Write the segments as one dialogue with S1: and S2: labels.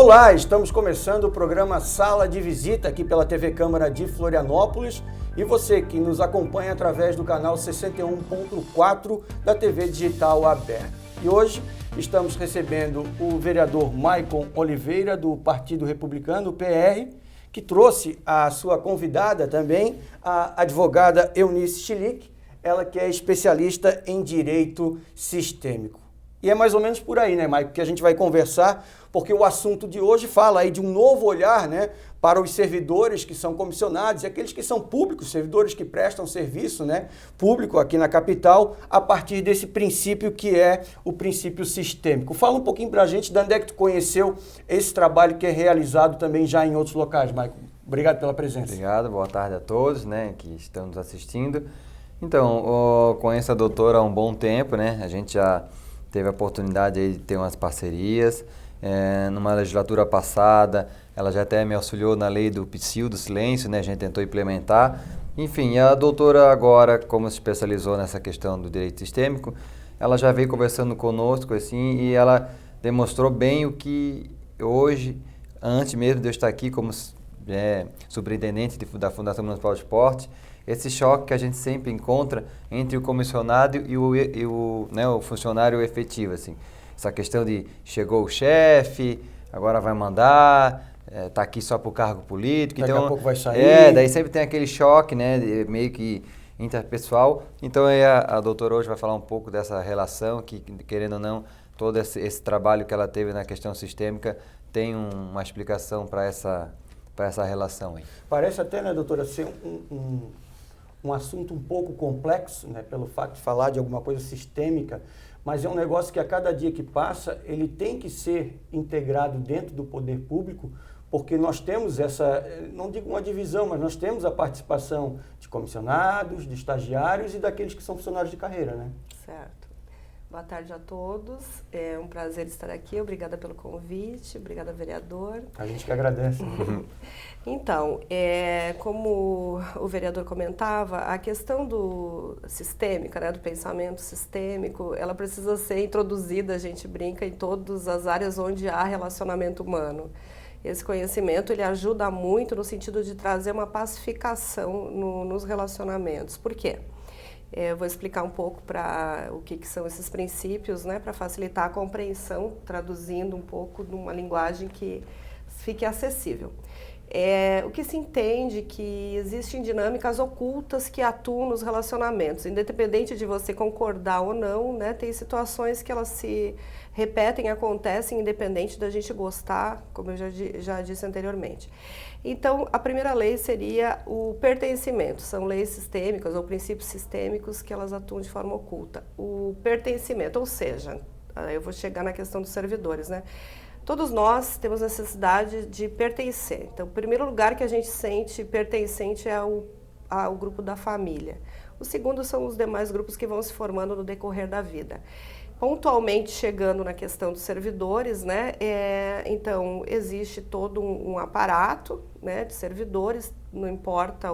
S1: Olá, estamos começando o programa Sala de Visita aqui pela TV Câmara de Florianópolis e você que nos acompanha através do canal 61.4 da TV Digital Aberta. E hoje estamos recebendo o vereador Maicon Oliveira do Partido Republicano, PR, que trouxe a sua convidada também, a advogada Eunice Schlick, ela que é especialista em direito sistêmico. E é mais ou menos por aí, né, Maicon, que a gente vai conversar, porque o assunto de hoje fala aí de um novo olhar, né, para os servidores que são comissionados e aqueles que são públicos, servidores que prestam serviço, né, público aqui na capital, a partir desse princípio que é o princípio sistêmico. Fala um pouquinho para a gente de onde é que tu conheceu esse trabalho que é realizado também já em outros locais, Maicon. Obrigado pela presença.
S2: Obrigado, boa tarde a todos, né, que estão nos assistindo. Então, conheço a doutora há um bom tempo, né, a gente já teve a oportunidade aí de ter umas parcerias. Numa legislatura passada, ela já até me auxiliou na lei do psil, do silêncio, né? A gente tentou implementar. Enfim, a doutora agora, como se especializou nessa questão do direito sistêmico, ela já veio conversando conosco, assim, e ela demonstrou bem o que hoje, antes mesmo de eu estar aqui como superintendente da Fundação Municipal de Esporte, esse choque que a gente sempre encontra entre o comissionado e o funcionário efetivo, assim. Essa questão de chegou o chefe, agora vai mandar, tá aqui só por cargo político.
S1: Daqui a pouco vai sair.
S2: Daí sempre tem aquele choque, né, meio que interpessoal. Então a doutora hoje vai falar um pouco dessa relação, que querendo ou não, todo esse trabalho que ela teve na questão sistêmica tem uma explicação para essa relação aí.
S1: Parece até, né, doutora, ser um assunto um pouco complexo, né, pelo fato de falar de alguma coisa sistêmica, mas é um negócio que a cada dia que passa, ele tem que ser integrado dentro do poder público, porque nós temos essa, não digo uma divisão, mas nós temos a participação de comissionados, de estagiários e daqueles que são funcionários de carreira, né?
S3: Certo. Boa tarde a todos, é um prazer estar aqui, obrigada pelo convite, obrigada vereador.
S1: A gente que agradece.
S3: Então, como o vereador comentava, a questão sistêmica, né, do pensamento sistêmico, ela precisa ser introduzida, a gente brinca, em todas as áreas onde há relacionamento humano. Esse conhecimento, ele ajuda muito no sentido de trazer uma pacificação nos relacionamentos. Por quê? Eu vou explicar um pouco para o que são esses princípios, né, para facilitar a compreensão, traduzindo um pouco numa linguagem que fique acessível. O que se entende que existem dinâmicas ocultas que atuam nos relacionamentos, independente de você concordar ou não, né, tem situações que elas se repetem, acontecem, independente da gente gostar, como eu já disse anteriormente. Então, a primeira lei seria o pertencimento. São leis sistêmicas ou princípios sistêmicos que elas atuam de forma oculta. O pertencimento, ou seja, eu vou chegar na questão dos servidores, né? Todos nós temos necessidade de pertencer. Então, o primeiro lugar que a gente sente pertencente é ao grupo da família. O segundo são os demais grupos que vão se formando no decorrer da vida. Pontualmente chegando na questão dos servidores, né, então existe todo um aparato, né, de servidores, não importa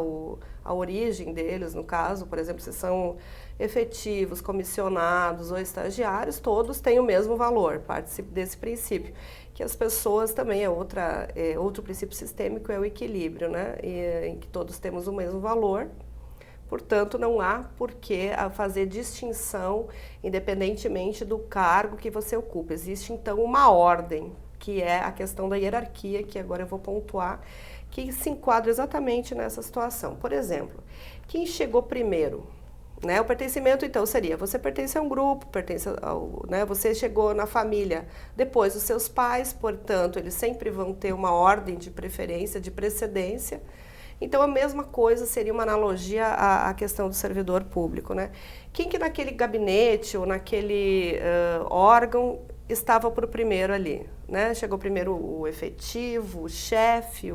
S3: a origem deles, no caso, por exemplo, se são efetivos, comissionados ou estagiários, todos têm o mesmo valor, participe desse princípio, que as pessoas também outro princípio sistêmico é o equilíbrio, né, em que todos temos o mesmo valor. Portanto, não há por que fazer distinção independentemente do cargo que você ocupa. Existe, então, uma ordem, que é a questão da hierarquia, que agora eu vou pontuar, que se enquadra exatamente nessa situação. Por exemplo, quem chegou primeiro? Né? O pertencimento, então, seria, você pertence a um grupo, né? Você chegou na família depois dos seus pais, portanto, eles sempre vão ter uma ordem de preferência, de precedência. Então, a mesma coisa seria uma analogia à questão do servidor público, né? Quem que naquele gabinete ou naquele órgão estava por primeiro ali, né? Chegou primeiro o efetivo, o chefe,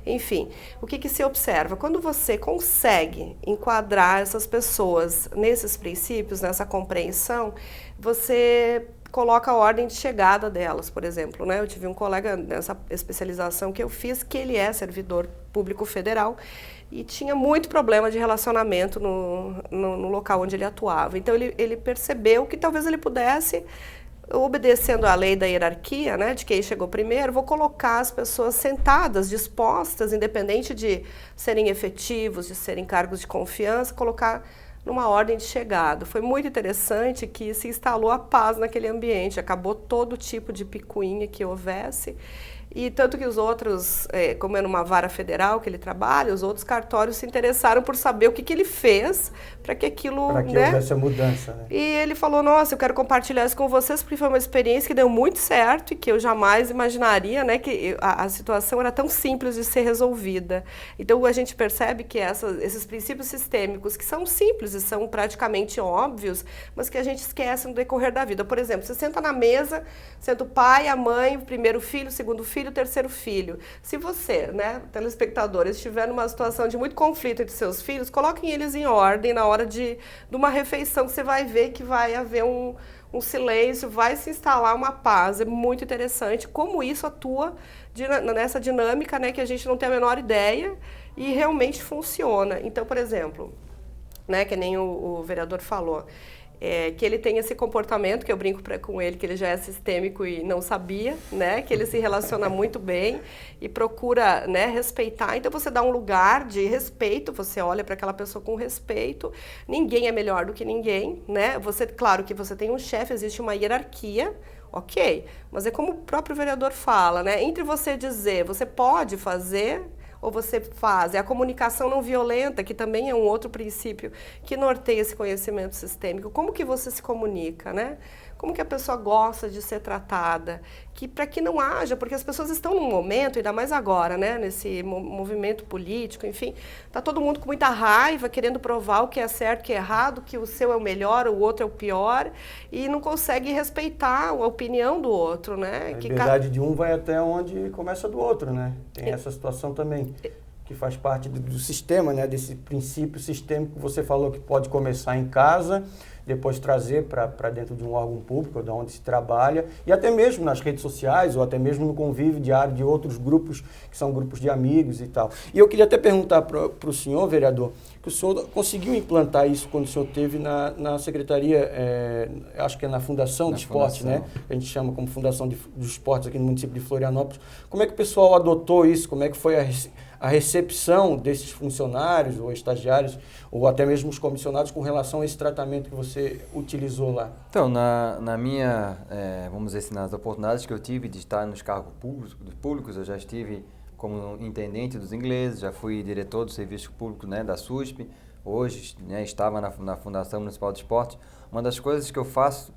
S3: enfim. O que se observa? Quando você consegue enquadrar essas pessoas nesses princípios, nessa compreensão, você coloca a ordem de chegada delas, por exemplo, né? Eu tive um colega nessa especialização que eu fiz, que ele é servidor público federal e tinha muito problema de relacionamento no local onde ele atuava. Então, ele percebeu que talvez ele pudesse obedecendo à lei da hierarquia, né, de quem chegou primeiro, vou colocar as pessoas sentadas, dispostas, independente de serem efetivos, de serem cargos de confiança, colocar numa ordem de chegada. Foi muito interessante que se instalou a paz naquele ambiente, acabou todo tipo de picuinha que houvesse. E tanto que os outros, como é numa vara federal que ele trabalha, os outros cartórios se interessaram por saber o que ele fez para que aquilo...
S1: Para que houvesse a mudança, né?
S3: E ele falou, nossa, eu quero compartilhar isso com vocês porque foi uma experiência que deu muito certo e que eu jamais imaginaria, né, que a situação era tão simples de ser resolvida. Então a gente percebe que esses princípios sistêmicos, que são simples e são praticamente óbvios, mas que a gente esquece no decorrer da vida. Por exemplo, você senta na mesa, senta o pai, a mãe, o primeiro filho, o segundo filho, o terceiro filho. Se você, né, telespectador, estiver numa situação de muito conflito entre seus filhos, coloquem eles em ordem na hora de uma refeição, que você vai ver que vai haver um silêncio, vai se instalar uma paz. É muito interessante como isso atua nessa dinâmica, né, que a gente não tem a menor ideia e realmente funciona. Então, por exemplo, né, que nem o vereador falou, que ele tem esse comportamento, que eu brinco com ele, que ele já é sistêmico e não sabia, né? Que ele se relaciona muito bem e procura, né, respeitar. Então, você dá um lugar de respeito, você olha para aquela pessoa com respeito. Ninguém é melhor do que ninguém, né? Claro que você tem um chefe, existe uma hierarquia, ok. Mas é como o próprio vereador fala, né? Entre você dizer, você pode fazer... ou você faz. É a comunicação não violenta, que também é um outro princípio que norteia esse conhecimento sistêmico. Como que você se comunica, né? Como que a pessoa gosta de ser tratada? Para que não haja, porque as pessoas estão num momento, ainda mais agora, né? Nesse movimento político, enfim, está todo mundo com muita raiva, querendo provar o que é certo, o que é errado, que o seu é o melhor, o outro é o pior, e não consegue respeitar a opinião do outro, né?
S1: A liberdade de um vai até onde começa do outro, né? Tem essa situação também, que faz parte do sistema, né? Desse princípio sistêmico que você falou, que pode começar em casa, depois trazer para dentro de um órgão público, de onde se trabalha, e até mesmo nas redes sociais, ou até mesmo no convívio diário de outros grupos, que são grupos de amigos e tal. E eu queria até perguntar para o senhor, vereador, que o senhor conseguiu implantar isso quando o senhor esteve na Secretaria, acho que é na Fundação de Esportes, né? A gente chama como Fundação dos Esportes aqui no município de Florianópolis. Como é que o pessoal adotou isso? Como é que foi a recepção desses funcionários ou estagiários, ou até mesmo os comissionados, com relação a esse tratamento que você utilizou lá?
S2: Então, na minha, vamos dizer assim, nas oportunidades que eu tive de estar nos cargos públicos, eu já estive como intendente dos ingleses, já fui diretor do serviço público, né, da SUSP, hoje, né, estava na Fundação Municipal de Esporte. Uma das coisas que eu faço,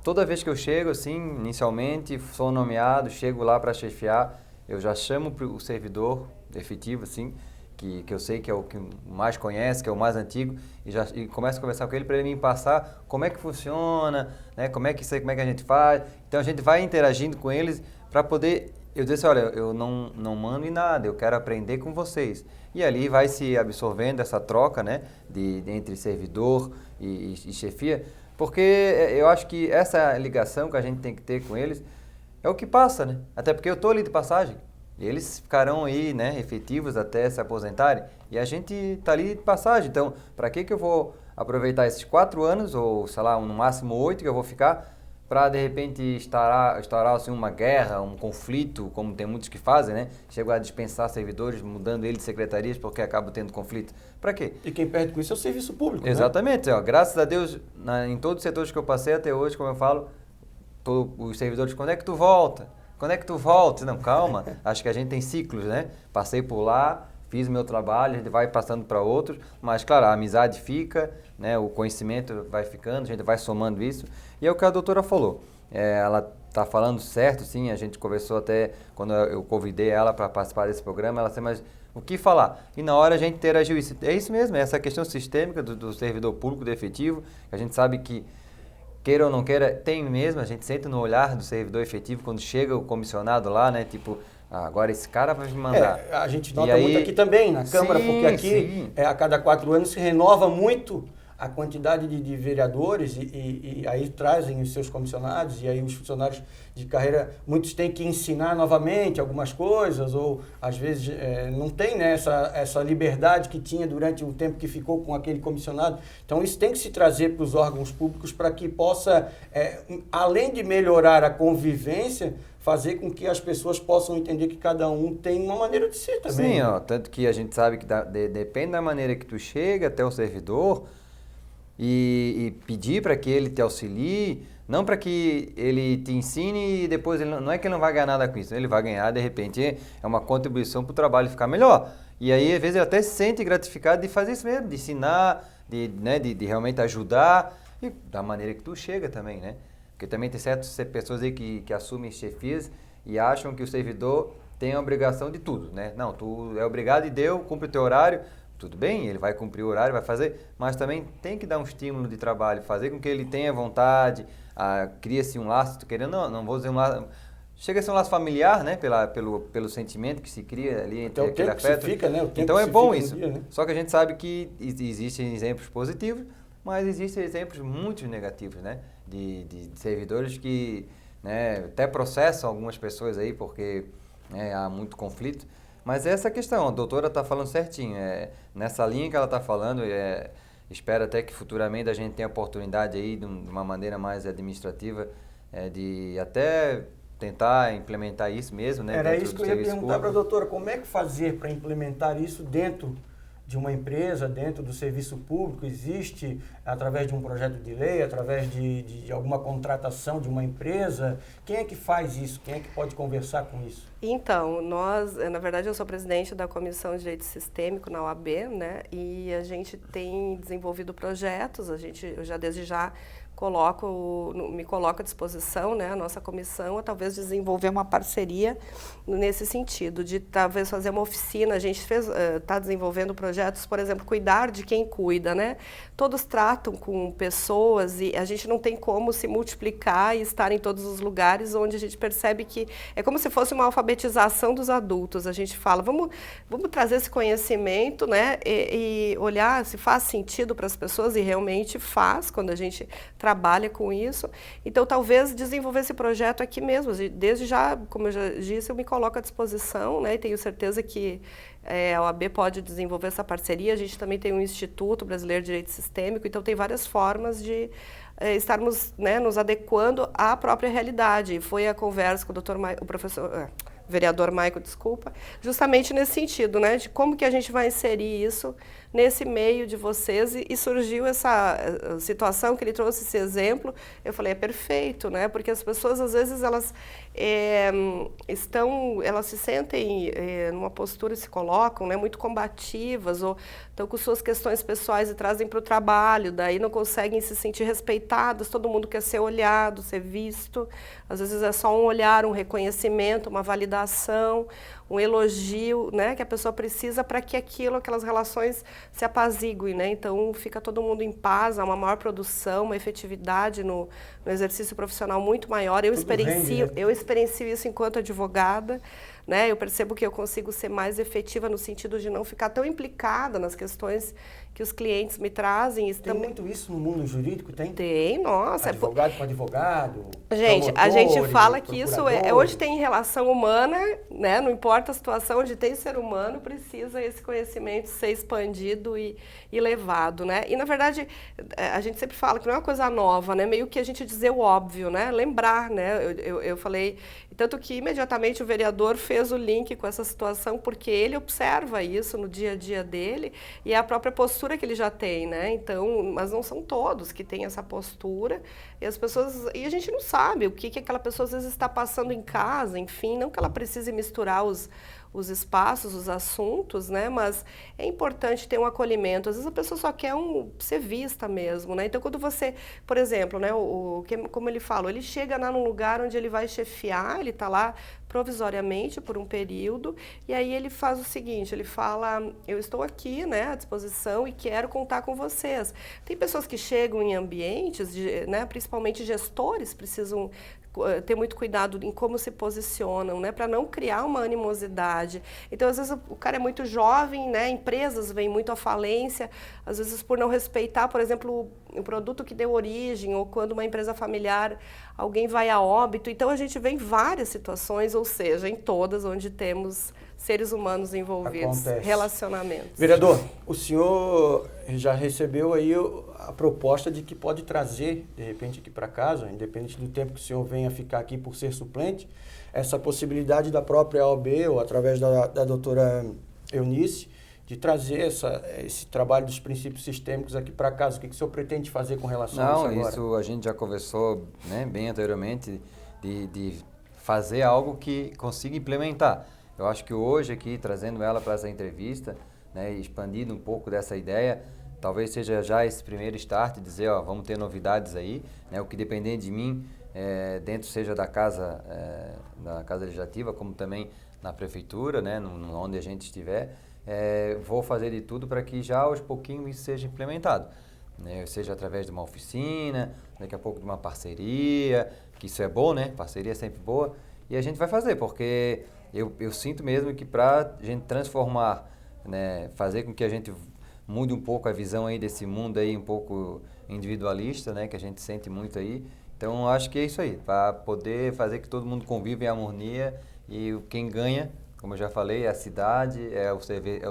S2: toda vez que eu chego, assim, inicialmente, sou nomeado, chego lá para chefiar, eu já chamo o servidor efetivo, assim, que eu sei que é o que mais conhece, que é o mais antigo, e começo a conversar com ele para ele me passar como é que funciona, né, como é que a gente faz. Então a gente vai interagindo com eles para poder, eu disse, olha, eu não mando em nada, eu quero aprender com vocês. E ali vai se absorvendo essa troca, né, entre servidor e chefia, porque eu acho que essa ligação que a gente tem que ter com eles é o que passa, né? Até porque eu estou ali de passagem. Eles ficarão aí, né, efetivos até se aposentarem, e a gente está ali de passagem. Então, para que eu vou aproveitar esses 4 anos, ou sei lá, no máximo 8 que eu vou ficar, para de repente estourar assim, uma guerra, um conflito, como tem muitos que fazem, né? Chegam a dispensar servidores, mudando eles de secretarias, porque acabam tendo conflito. Para quê?
S1: E quem perde com isso é o serviço público,
S2: exatamente, né? Ó, graças a Deus, em todos os setores que eu passei até hoje, como eu falo, os servidores, quando é que tu volta? Quando é que tu volta? Não, calma, acho que a gente tem ciclos, né? Passei por lá, fiz meu trabalho, a gente vai passando para outros, mas claro, a amizade fica, né? O conhecimento vai ficando, a gente vai somando isso. E é o que a doutora falou, ela está falando certo, sim, a gente conversou até, quando eu convidei ela para participar desse programa, ela disse, mas o que falar? E na hora a gente interagiu isso. É isso mesmo, é essa questão sistêmica do servidor público, do efetivo, que a gente sabe que, queira ou não queira, tem mesmo, a gente sente no olhar do servidor efetivo quando chega o comissionado lá, né, tipo, agora esse cara vai me mandar.
S1: A gente nota muito aqui também, na Câmara, porque aqui a cada 4 anos se renova muito a quantidade de vereadores e aí trazem os seus comissionados e aí os funcionários de carreira, muitos têm que ensinar novamente algumas coisas ou às vezes não tem, né, essa liberdade que tinha durante o tempo que ficou com aquele comissionado. Então isso tem que se trazer para os órgãos públicos para que possa, além de melhorar a convivência, fazer com que as pessoas possam entender que cada um tem uma maneira de ser também.
S2: Sim, ó, tanto que a gente sabe que depende da maneira que tu chega até o servidor e pedir para que ele te auxilie, não para que ele te ensine e depois não é que ele não vai ganhar nada com isso, ele vai ganhar, de repente é uma contribuição para o trabalho ficar melhor. E aí, às vezes, ele até se sente gratificado de fazer isso mesmo, de ensinar, de realmente ajudar e da maneira que tu chega também, né? Porque também tem certas pessoas aí que assumem chefias e acham que o servidor tem a obrigação de tudo, né? Não, tu é obrigado e deu, cumpre o teu horário, tudo bem, ele vai cumprir o horário, vai fazer, mas também tem que dar um estímulo de trabalho, fazer com que ele tenha vontade, cria-se um laço, tu querendo, não vou dizer um laço, chega a ser um laço familiar, né? Pelo sentimento que se cria ali entre aquele afeto.
S1: Fica, né?
S2: Então é bom isso, dia, né? Só que a gente sabe que existem exemplos positivos, mas existem exemplos muito negativos, né? De servidores que, né, até processam algumas pessoas aí porque há muito conflito. Mas é essa questão, a doutora está falando certinho, nessa linha que ela está falando, espero até que futuramente a gente tenha a oportunidade aí de uma maneira mais administrativa de até tentar implementar isso mesmo, né?
S1: Era isso que eu ia perguntar para a doutora, como é que fazer para implementar isso dentro de uma empresa, dentro do serviço público? Existe através de um projeto de lei, através de alguma contratação de uma empresa? Quem é que faz isso? Quem é que pode conversar com isso?
S3: Então, na verdade, eu sou presidente da Comissão de Direito Sistêmico na OAB, né? E a gente tem desenvolvido projetos, eu já desde já me coloco à disposição, né, a nossa comissão, a talvez desenvolver uma parceria nesse sentido, de talvez fazer uma oficina. A gente está desenvolvendo projetos, por exemplo, cuidar de quem cuida, né? Todos tratam com pessoas e a gente não tem como se multiplicar e estar em todos os lugares onde a gente percebe que é como se fosse uma alfabetização dos adultos. A gente fala, vamos trazer esse conhecimento, né, e olhar se faz sentido para as pessoas, e realmente faz quando a gente trabalha com isso. Então, talvez desenvolver esse projeto aqui mesmo. Desde já, como eu já disse, eu me coloco à disposição, né, e tenho certeza que a OAB pode desenvolver essa parceria. A gente também tem um Instituto Brasileiro de Direito Sistêmico, então tem várias formas de estarmos, né, nos adequando à própria realidade. Foi a conversa com o vereador Maico, justamente nesse sentido, né, de como que a gente vai inserir isso nesse meio de vocês, e surgiu essa situação que ele trouxe, esse exemplo. Eu falei, é perfeito, né, porque as pessoas, às vezes, elas se sentem numa postura e se colocam, né, muito combativas, ou estão com suas questões pessoais e trazem para o trabalho, daí não conseguem se sentir respeitadas, todo mundo quer ser olhado, ser visto, às vezes é só um olhar, um reconhecimento, uma validação, um elogio, né, que a pessoa precisa para que aquelas relações se apaziguem, né? Então fica todo mundo em paz, há uma maior produção, uma efetividade no exercício profissional muito maior. Eu experiencio isso enquanto advogada, né? Eu percebo que eu consigo ser mais efetiva no sentido de não ficar tão implicada nas questões que os clientes me trazem.
S1: Tem muito isso no mundo jurídico, tem?
S3: Tem, nossa.
S1: Advogado com advogado.
S3: Gente, a gente fala que isso hoje tem relação humana, né? Não importa a situação, onde tem ser humano, precisa esse conhecimento ser expandido e levado, né? E, na verdade, a gente sempre fala que não é uma coisa nova, né? Meio que a gente dizer o óbvio, né? Lembrar, né? Eu falei, tanto que imediatamente o vereador fez o link com essa situação, porque ele observa isso no dia a dia dele e é a própria postura que ele já tem, né? Então, mas não são todos que têm essa postura, e as pessoas, e a gente não sabe o que aquela pessoa às vezes está passando em casa, enfim, não que ela precise misturar os espaços, os assuntos, né? Mas é importante ter um acolhimento. Às vezes a pessoa só quer ser vista mesmo, né? Então, quando você, por exemplo, né, como ele falou, ele chega lá num lugar onde ele vai chefiar, ele está lá provisoriamente por um período, e aí ele faz o seguinte, ele fala, eu estou aqui, né, à disposição e quero contar com vocês. Tem pessoas que chegam em ambientes, né, principalmente gestores, precisam ter muito cuidado em como se posicionam, né, para não criar uma animosidade. Então, às vezes, o cara é muito jovem, né, empresas vêm muito à falência, às vezes por não respeitar, por exemplo, o produto que deu origem, ou quando uma empresa familiar, alguém vai a óbito. Então, a gente vê em várias situações, ou seja, em todas, onde temos seres humanos envolvidos, relacionamentos.
S1: Vereador, o senhor já recebeu aí a proposta de que pode trazer, de repente, aqui para casa, independente do tempo que o senhor venha ficar aqui por ser suplente, essa possibilidade da própria OAB, ou através da doutora Eunice, de trazer esse trabalho dos princípios sistêmicos aqui para casa. O que o senhor pretende fazer com relação a isso agora?
S2: Não, isso a gente já conversou, né, bem anteriormente, de fazer algo que consiga implementar. Eu acho que hoje aqui, trazendo ela para essa entrevista, né, expandindo um pouco dessa ideia, talvez seja já esse primeiro start, dizer, ó, vamos ter novidades aí, né, o que depender de mim, dentro seja da casa legislativa, como também na prefeitura, né, onde a gente estiver, vou fazer de tudo para que já aos pouquinhos isso seja implementado, né, seja através de uma oficina, daqui a pouco de uma parceria, que isso é bom, né, parceria é sempre boa, e a gente vai fazer, porque eu sinto mesmo que para a gente transformar, né, fazer com que a gente mude um pouco a visão aí desse mundo aí um pouco individualista, né, que a gente sente muito aí. Então, acho que é isso aí, para poder fazer que todo mundo conviva em harmonia e quem ganha, como eu já falei, é a cidade, é o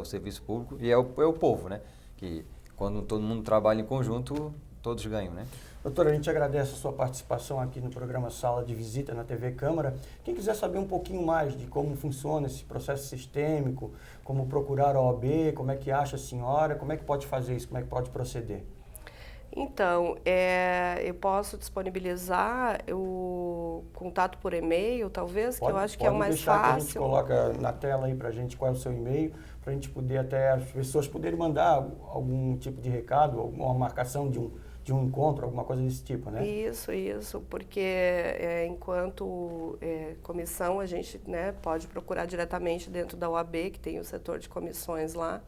S2: serviço público e é o povo, né, que quando todo mundo trabalha em conjunto, todos ganham, né.
S1: Doutora, a gente agradece a sua participação aqui no programa Sala de Visita na TV Câmara. Quem quiser saber um pouquinho mais de como funciona esse processo sistêmico, como procurar a OAB, como é que acha a senhora, como é que pode fazer isso, como é que pode proceder?
S3: Então, eu posso disponibilizar o contato por e-mail, talvez, que eu acho que é o mais fácil.
S1: Que a gente coloca na tela aí pra gente qual é o seu e-mail, pra gente poder até as pessoas poderem mandar algum tipo de recado, alguma marcação de um encontro, alguma coisa desse tipo, né?
S3: Isso, porque enquanto comissão a gente, né, pode procurar diretamente dentro da OAB, que tem o setor de comissões lá,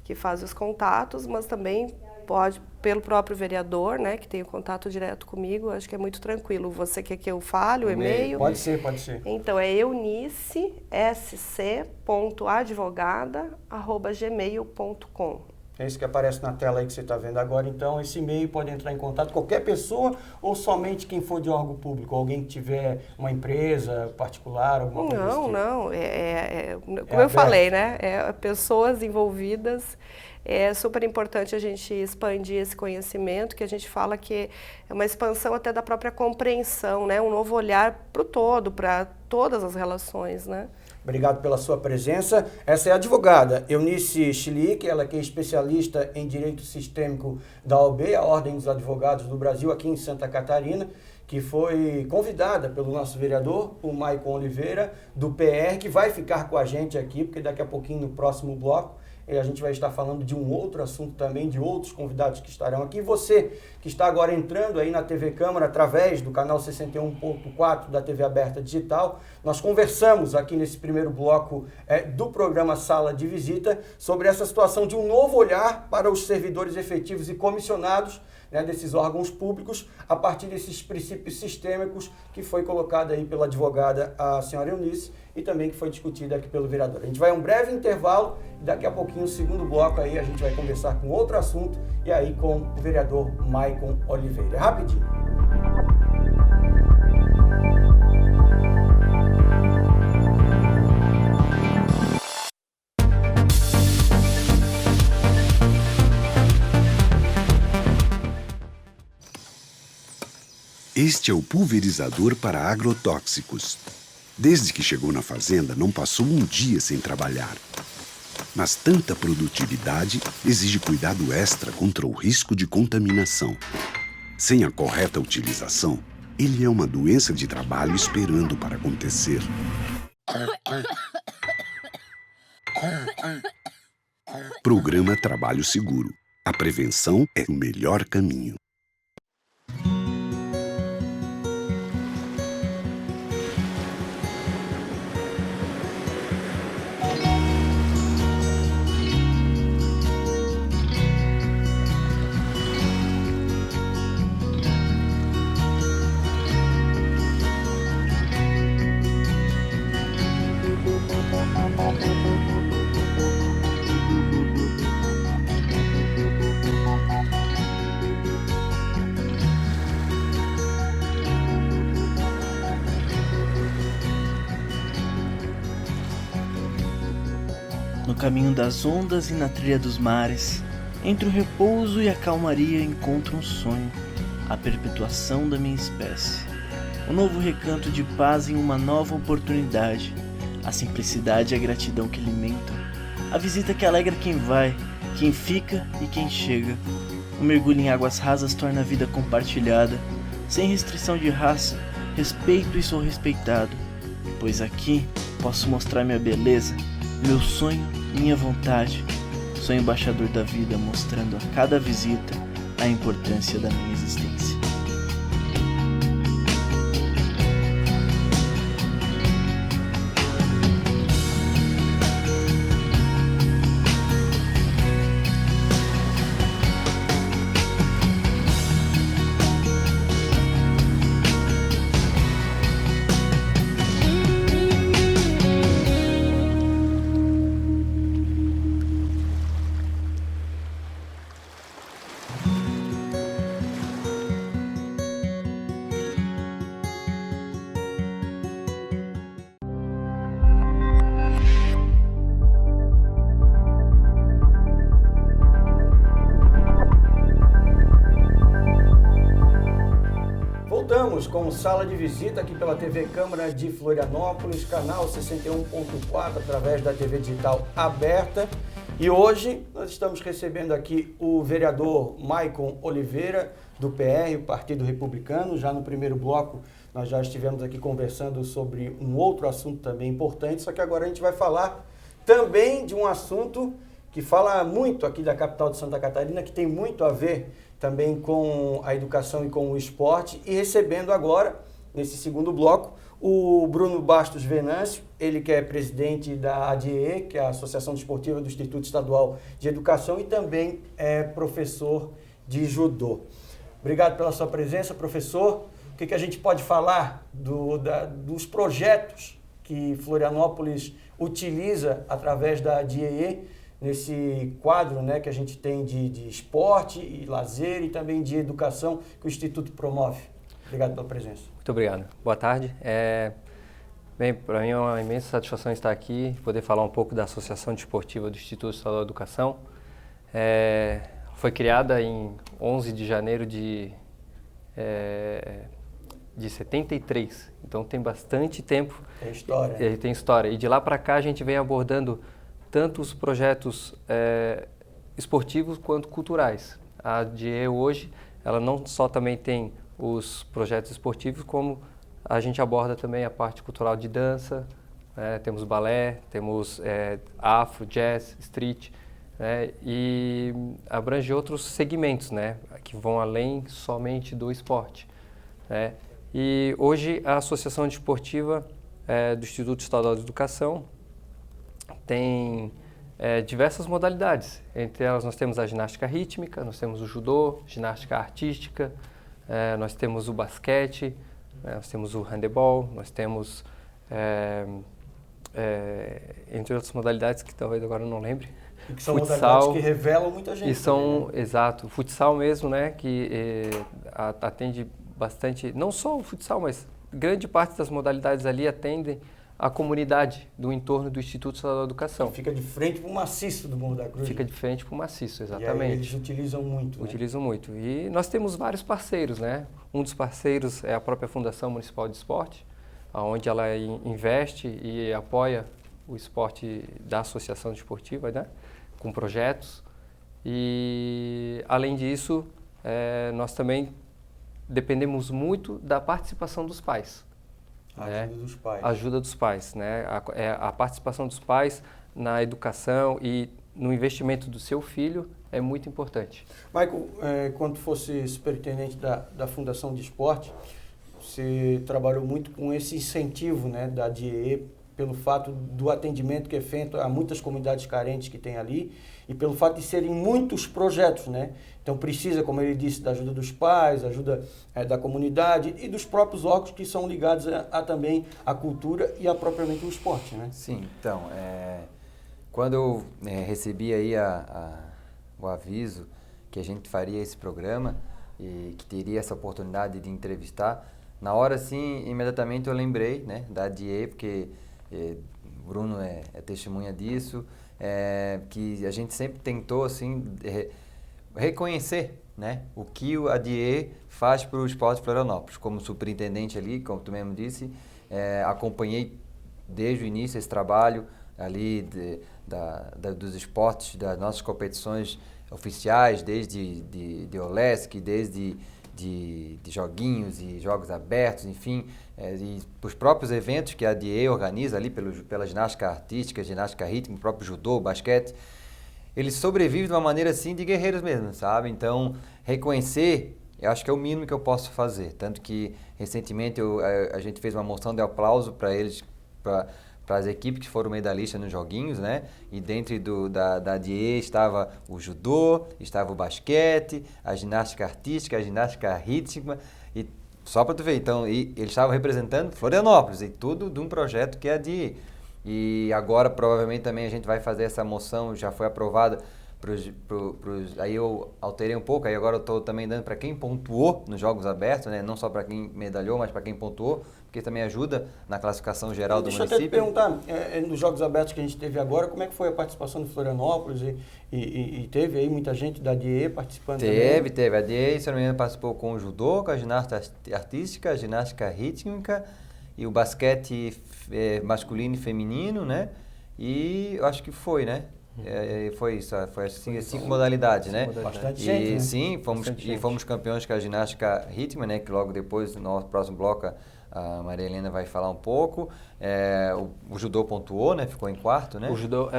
S3: que faz os contatos, mas também pode pelo próprio vereador, né, que tem o contato direto comigo. Acho que é muito tranquilo. Você quer que eu fale o e-mail?
S1: Pode ser.
S3: Então, é eunice.sc.advogada@gmail.com.
S1: É isso que aparece na tela aí que você está vendo agora. Então, esse e-mail pode entrar em contato qualquer pessoa ou somente quem for de órgão público? Alguém que tiver uma empresa particular, alguma coisa desse tipo?
S3: Não. Como eu falei, né? Pessoas envolvidas. É super importante a gente expandir esse conhecimento, que a gente fala que é uma expansão até da própria compreensão, né? Um novo olhar para o todo, para todas as relações, né?
S1: Obrigado pela sua presença. Essa é a advogada Eunice Schlick, ela que é especialista em Direito Sistêmico da OAB, a Ordem dos Advogados do Brasil, aqui em Santa Catarina, que foi convidada pelo nosso vereador, o Maicon Oliveira, do PR, que vai ficar com a gente aqui, porque daqui a pouquinho, no próximo bloco, a gente vai estar falando de um outro assunto também, de outros convidados que estarão aqui. Você que está agora entrando aí na TV Câmara através do canal 61.4 da TV Aberta Digital, nós conversamos aqui nesse primeiro bloco do programa Sala de Visita sobre essa situação de um novo olhar para os servidores efetivos e comissionados, né, desses órgãos públicos, a partir desses princípios sistêmicos que foi colocado aí pela advogada, a senhora Eunice, e também que foi discutido aqui pelo vereador. A gente vai a um breve intervalo e daqui a pouquinho, no segundo bloco, aí a gente vai conversar com outro assunto e aí com o vereador Maicon Oliveira. É rapidinho.
S4: Este é o pulverizador para agrotóxicos. Desde que chegou na fazenda, não passou um dia sem trabalhar. Mas tanta produtividade exige cuidado extra contra o risco de contaminação. Sem a correta utilização, ele é uma doença de trabalho esperando para acontecer. Programa Trabalho Seguro. A prevenção é o melhor caminho.
S5: caminho das ondas e na trilha dos mares, entre o repouso e a calmaria encontro um sonho, a perpetuação da minha espécie. Um novo recanto de paz em uma nova oportunidade, a simplicidade e a gratidão que alimentam, a visita que alegra quem vai, quem fica e quem chega. Um mergulho em águas rasas torna a vida compartilhada, sem restrição de raça, respeito e sou respeitado, pois aqui posso mostrar minha beleza, meu sonho, minha vontade. Sou embaixador da vida, mostrando a cada visita a importância da minha existência.
S1: Voltamos com Sala de Visita aqui pela TV Câmara de Florianópolis, canal 61.4, através da TV digital aberta. E hoje nós estamos recebendo aqui o vereador Maicon Oliveira, do PR, o Partido Republicano. Já no primeiro bloco nós já estivemos aqui conversando sobre um outro assunto também importante, só que agora a gente vai falar também de um assunto que fala muito aqui da capital de Santa Catarina, que tem muito a ver também com a educação e com o esporte, e recebendo agora, nesse segundo bloco, o Bruno Bastos Venâncio, ele que é presidente da ADIE, que é a Associação Desportiva do Instituto Estadual de Educação, e também é professor de judô. Obrigado pela sua presença, professor. O que a gente pode falar dos projetos que Florianópolis utiliza através da ADIE, nesse quadro, né, que a gente tem de esporte e lazer e também de educação que o Instituto promove. Obrigado pela presença.
S6: Muito obrigado. Boa tarde. Bem, para mim é uma imensa satisfação estar aqui, poder falar um pouco da Associação Desportiva do Instituto Estadual de Educação. Foi criada em 11 de janeiro de 73, então tem bastante tempo.
S1: Tem história.
S6: Tem história. E de lá para cá a gente vem abordando tanto os projetos esportivos quanto culturais. A ADIE hoje, ela não só também tem os projetos esportivos, como a gente aborda também a parte cultural de dança, temos balé, temos afro, jazz, street, e abrange outros segmentos, que vão além somente do esporte. E hoje a Associação Desportiva do Instituto Estadual de Educação tem diversas modalidades. Entre elas nós temos a ginástica rítmica, nós temos o judô, ginástica artística, nós temos o basquete, nós temos o handebol, nós temos, entre outras modalidades que talvez agora eu não lembre,
S1: e que são
S6: futsal,
S1: modalidades que revelam muita gente.
S6: E são,
S1: também, né?
S6: Exato, futsal mesmo, que atende bastante, não só o futsal, mas grande parte das modalidades ali atendem a comunidade do entorno do Instituto Estadual de Educação.
S1: Fica de frente para o maciço do Morro da Cruz.
S6: Fica de frente para o maciço, exatamente.
S1: E aí eles utilizam muito.
S6: Utilizam muito. E nós temos vários parceiros, Um dos parceiros é a própria Fundação Municipal de Esporte, onde ela investe e apoia o esporte da Associação Desportiva, com projetos. E, além disso, nós também dependemos muito da participação dos pais.
S1: Ajuda dos pais.
S6: Ajuda dos pais, a participação dos pais na educação e no investimento do seu filho é muito importante.
S1: Maicon, quando fosse superintendente da Fundação de Esporte, você trabalhou muito com esse incentivo, da ADIE, pelo fato do atendimento que é feito a muitas comunidades carentes que tem ali e pelo fato de serem muitos projetos, Então precisa, como ele disse, da ajuda dos pais, ajuda da comunidade e dos próprios órgãos que são ligados também à cultura e a propriamente o esporte,
S2: Sim, então, quando eu recebi aí o aviso que a gente faria esse programa e que teria essa oportunidade de entrevistar, na hora, sim, imediatamente eu lembrei, da ADIE, porque Bruno é testemunha disso, que a gente sempre tentou assim, reconhecer, né, o que a DIE faz para o esporte de Florianópolis. Como superintendente ali, como tu mesmo disse, acompanhei desde o início esse trabalho ali dos esportes, das nossas competições oficiais, desde de OLESC, desde de joguinhos e jogos abertos, enfim, e os próprios eventos que a DIE organiza ali pela ginástica artística, ginástica rítmica, o próprio judô, basquete, eles sobrevivem de uma maneira assim de guerreiros mesmo, sabe? Então, reconhecer, eu acho que é o mínimo que eu posso fazer, tanto que recentemente a gente fez uma moção de aplauso para eles, para as equipes que foram medalhistas nos joguinhos, né? E dentro da DIE estava o judô, estava o basquete, a ginástica artística, a ginástica rítmica, e só para tu ver, então, eles estavam representando Florianópolis, e tudo de um projeto que é a DIE. E agora, provavelmente, também a gente vai fazer essa moção, já foi aprovada, aí eu alterei um pouco, aí agora eu estou também dando para quem pontuou nos Jogos Abertos, né? Não só para quem medalhou, mas para quem pontuou, porque também ajuda na classificação geral do município.
S1: Deixa eu até te perguntar, nos Jogos Abertos que a gente teve agora, como é que foi a participação de Florianópolis e teve aí muita gente da DIE participando também?
S2: Teve. A DIE, se não me engano, participou com o judô, com a ginástica artística, a ginástica rítmica e o basquete masculino e feminino, né? E eu acho que foi, né? Foi isso, foi assim, 5 modalidades, né?
S1: Bastante gente, né?
S2: Sim, fomos campeões com a ginástica rítmica, né? Que logo depois, no nosso próximo bloco, a Maria Helena vai falar um pouco. O judô pontuou, né? Ficou em quarto, né?
S6: O judô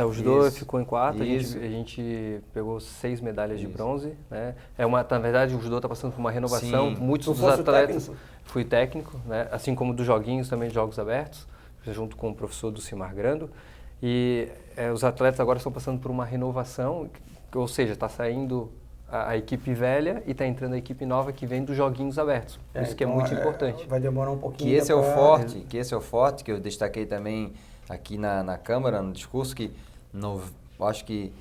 S6: ficou em quarto. A gente pegou 6 medalhas de bronze, né? Na verdade, o judô está passando por uma renovação.
S2: Sim.
S6: Muitos dos atletas... Fui técnico, né? Assim como dos joguinhos, também de jogos abertos, junto com o professor Dulcimar Grando. E os atletas agora estão passando por uma renovação, ou seja, está saindo a equipe velha e está entrando a equipe nova que vem dos joguinhos abertos. Isso que é muito importante.
S1: Vai demorar um pouquinho.
S2: Que esse é o forte, que eu destaquei também aqui na Câmara, no discurso, que acho que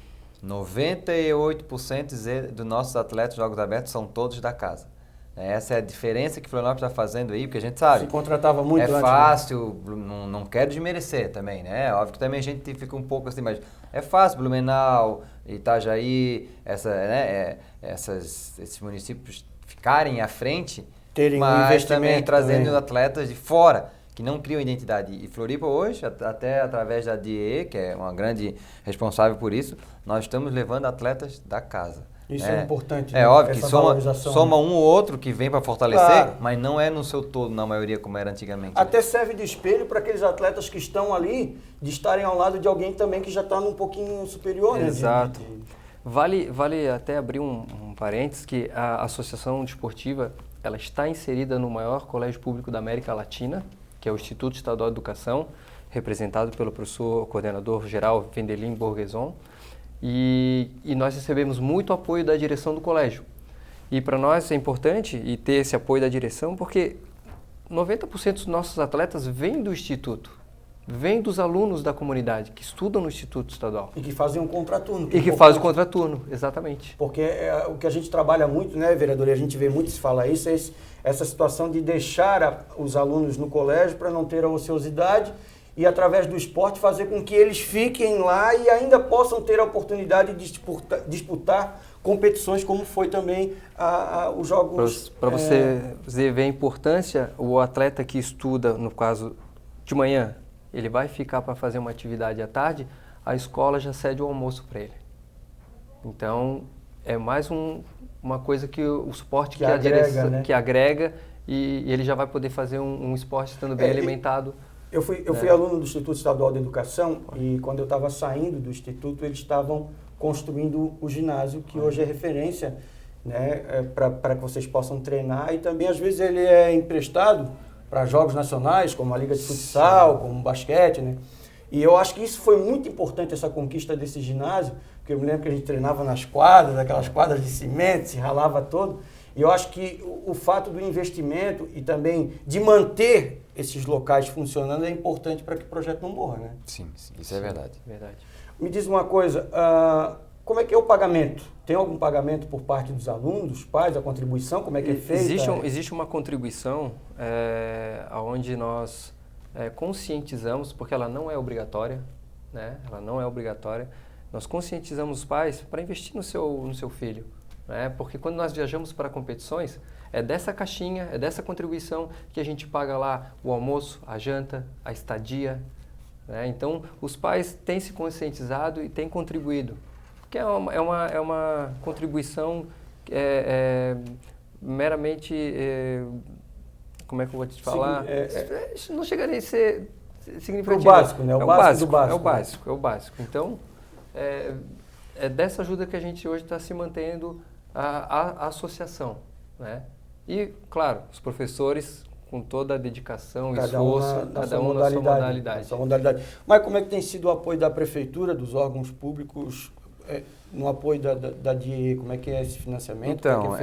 S2: 98% dos nossos atletas de jogos abertos são todos da casa. Essa é a diferença que o Florianópolis está fazendo aí, porque a gente sabe.
S1: Se contratava muito antes,
S2: fácil, né? não quero desmerecer também, né? Óbvio que também a gente fica um pouco assim, mas é fácil, Blumenau, Itajaí, esses municípios ficarem à frente,
S1: terem
S2: mas também trazendo
S1: também
S2: atletas de fora, que não criam identidade. E Floripa hoje, até através da DIE, que é uma grande responsável por isso, nós estamos levando atletas da casa.
S1: Isso é importante.
S2: É óbvio que soma um ou outro que vem para fortalecer,
S1: claro,
S2: mas não é no seu todo, na maioria, como era antigamente.
S1: Até serve de espelho para aqueles atletas que estão ali, de estarem ao lado de alguém também que já está num pouquinho superior.
S6: Exato. Vale até abrir um parênteses, que a Associação Desportiva, ela está inserida no maior colégio público da América Latina, que é o Instituto Estadual de Educação, representado pelo professor coordenador geral Vendelin Borgeson. E nós recebemos muito apoio da direção do colégio. E para nós é importante ter esse apoio da direção, porque 90% dos nossos atletas vêm do Instituto, vêm dos alunos da comunidade que estudam no Instituto Estadual.
S1: E que fazem um contraturno.
S6: E que fazem o contraturno, exatamente.
S1: Porque o que a gente trabalha muito, né, vereador, e a gente vê muito se falar isso, é essa situação de deixar os alunos no colégio para não ter a ociosidade e, através do esporte, fazer com que eles fiquem lá e ainda possam ter a oportunidade de disputar competições, como foi também os Jogos...
S6: Para você ver a importância, o atleta que estuda, no caso de manhã, ele vai ficar para fazer uma atividade à tarde, a escola já cede o almoço para ele. Então, é mais uma coisa que o suporte que agrega e ele já vai poder fazer um esporte estando bem alimentado.
S1: Eu fui aluno do Instituto Estadual de Educação e quando eu estava saindo do Instituto, eles estavam construindo o ginásio, que hoje é referência, né, para que vocês possam treinar, e também às vezes ele é emprestado para jogos nacionais, como a Liga de Futsal, como o basquete, né? E eu acho que isso foi muito importante, essa conquista desse ginásio, porque eu me lembro que a gente treinava nas quadras, aquelas quadras de cimento, se ralava todo. E eu acho que o fato do investimento e também de manter esses locais funcionando é importante para que o projeto não morra, né?
S2: Sim, isso é verdade.
S1: Me diz uma coisa, como é que é o pagamento? Tem algum pagamento por parte dos alunos, dos pais, a contribuição? Como é que é feita?
S6: Existe uma contribuição onde nós conscientizamos, porque ela não é obrigatória, né? Ela não é obrigatória. Nós conscientizamos os pais para investir no seu filho, né? Porque quando nós viajamos para competições, é dessa caixinha, é dessa contribuição que a gente paga lá o almoço, a janta, a estadia, né? Então, os pais têm se conscientizado e têm contribuído, porque é uma contribuição meramente, como é que eu vou te falar? Não chegaria a ser significativo.
S1: O básico, né? O básico do básico.
S6: É o básico, é o básico. Então, é dessa ajuda que a gente hoje está se mantendo a associação, né? E, claro, os professores com toda a dedicação e esforço, cada um na sua modalidade.
S1: Mas como é que tem sido o apoio da prefeitura, dos órgãos públicos, no apoio da DIE? Como é que é esse financiamento?
S2: Então,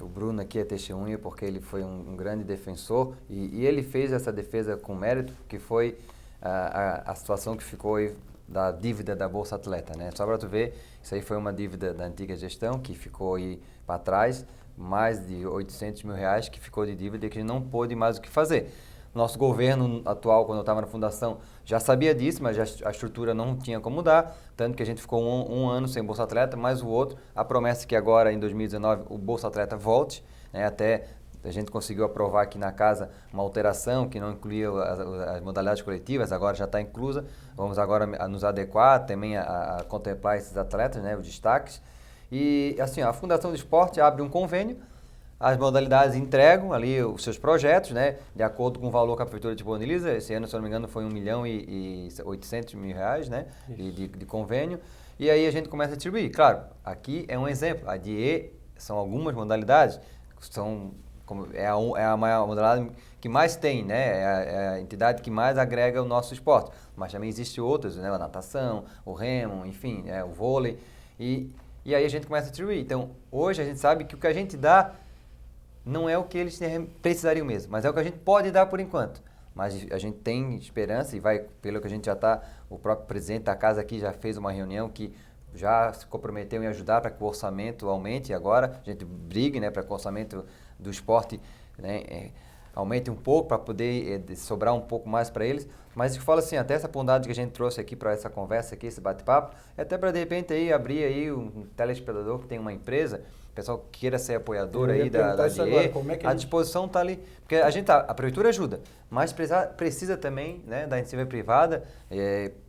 S2: o Bruno aqui é testemunha porque ele foi um grande defensor e ele fez essa defesa com mérito, que foi a situação que ficou aí da dívida da Bolsa Atleta, né? Só para tu ver, isso aí foi uma dívida da antiga gestão que ficou aí para trás, mais de 800 mil reais que ficou de dívida e que não pôde mais o que fazer. Nosso governo atual, quando eu estava na fundação, já sabia disso, mas a estrutura não tinha como mudar, tanto que a gente ficou um ano sem Bolsa Atleta, mais o outro. A promessa é que agora, em 2019, o Bolsa Atleta volte, né? Até a gente conseguiu aprovar aqui na casa uma alteração que não incluía as modalidades coletivas, agora já está inclusa. Vamos agora nos adequar também a contemplar esses atletas, né, os destaques. E assim, a Fundação do Esporte abre um convênio, as modalidades entregam ali os seus projetos, né, de acordo com o valor que a prefeitura disponibiliza. Esse ano, se eu não me engano, foi 1.800.000 reais, né, de convênio. E aí a gente começa a distribuir. Claro, aqui é um exemplo. A DIE são algumas modalidades, é a maior modalidade que mais tem, né? É a entidade que mais agrega o nosso esporte. Mas também existem outras, né? A natação, o remo, enfim, o vôlei. E aí a gente começa a distribuir. Então, hoje a gente sabe que o que a gente dá não é o que eles precisariam mesmo, mas é o que a gente pode dar por enquanto. Mas a gente tem esperança e vai, pelo que a gente já está, o próprio presidente da casa aqui já fez uma reunião que já se comprometeu em ajudar para que o orçamento aumente agora. A gente brigue, né, para que o orçamento do esporte, né, aumente um pouco para poder sobrar um pouco mais para eles. Mas eu falo assim, até essa bondade que a gente trouxe aqui para essa conversa aqui, esse bate-papo, é até para de repente aí abrir aí um telespectador que tem uma empresa, o pessoal que queira ser apoiador aí da DIE, a disposição está ali. Porque a prefeitura ajuda, mas precisa também, né, da iniciativa privada